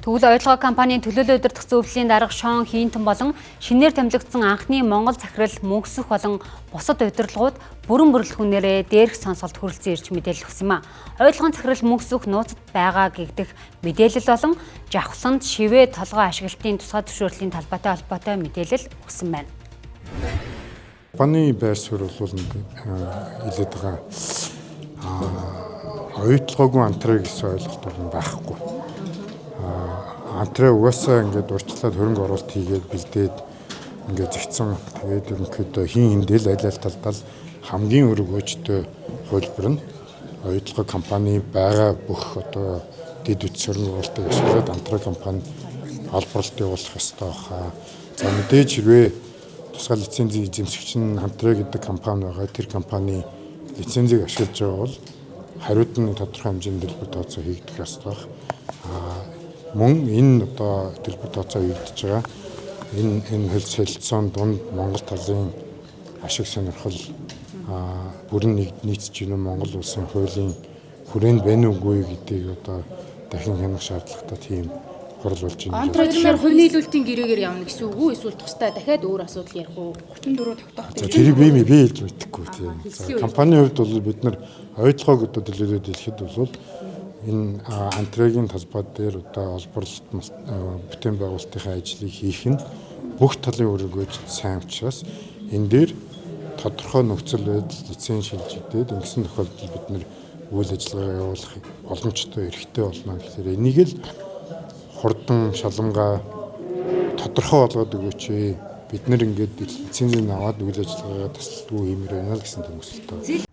Тэгвэл ойлгоо компанийн төлөөлөл удирдах зөвлөлийн дарга Шон Хинтон болон шинээр томилогдсон анхны Монгол захирал мөнгөсөх болон бусад удирдлагууд бүрэн бүрэлдэхүүнээрээ дээрх сонсголт хүрэлцэн ирж мэдээлэл өгсөн юм а. Ойлгоон захирал мөнгөсөх нууцад байгаа гэгдэх мэдээлэл болон жавхланд шивээ толгой ашиглалтын тусгай зөвшөөрлийн талбайтай холбоотой мэдээлэл өгсөн байна. Компани байр суурь бол хэлээд байгаа оюутлагаагүй антраа гэсэн ойлголт бол байхгүй. Антраа угаасаа ингээд урьдчилаад хөрөнгө оруулалт хийгээд бэлдээд ингээд зэгцэн тэгээд ерөнхийдөө хин хиндэл аль аль талдаа хамгийн өргөөжтэй хөлбөр нь оюутлага компани байгаа бүх одоо дэд үт хөрөнгө оруулалтыг ашиглаад антраа компани олборлолт явуулах ёстой баха. За мэдээж хэрвээ тусгай лицензийн эзэмшигч нь антраа гэдэг компани байгаа. Тэр компани лицензийг ашиглаж байгаа бол хариуд нь тодорхой хэмжээнд дэлбэр тооцоо хийгдэх ёстой бах. Мөн энэ одоо дэлбэр тооцоо хийгдэж байгаа. Энэ хөлс хэлцэн дунд Монгол талын ашиг сонирхол бүрэн нийцж гинэ Монгол улсын хуулийн хүрээнд байна уугүй гэдгийг одоо дахин хянах шаардлагатай тийм хурал болж байна. Антраа тэгэхээр хувь нийлүүлэлтийн гэрээгээр явна гэсэн үг үү? Эсвэл тусдаа дахиад өөр асуудал ярих уу? 34 тогтоох. Тэр би хэлж мэдэхгүй тийм. За компанийн хувьд бол бид нар ойлгоог одоо төлөвлөд хэлэхэд бол энэ антрагийн талбай дээр одоо олборлолт бүтээн байгуулалтын ажлыг хийх нь бүх талын өргөөж сайн учраас энэ дээр тодорхой нөхцөл байдал лиценз шилжигдээд ингэсэн тохиолдолд бид нар үйл ажиллагаа явуулах боломжтой эрхтэй болно гэхээр энийг л хурдан шалангаа тодорхой болгоод өгөөч. Бид нар ингээд лицензийг аваад үйл ажиллагаагаа тасалдгүй хиймээр байна л гэсэн төгсөлтөө.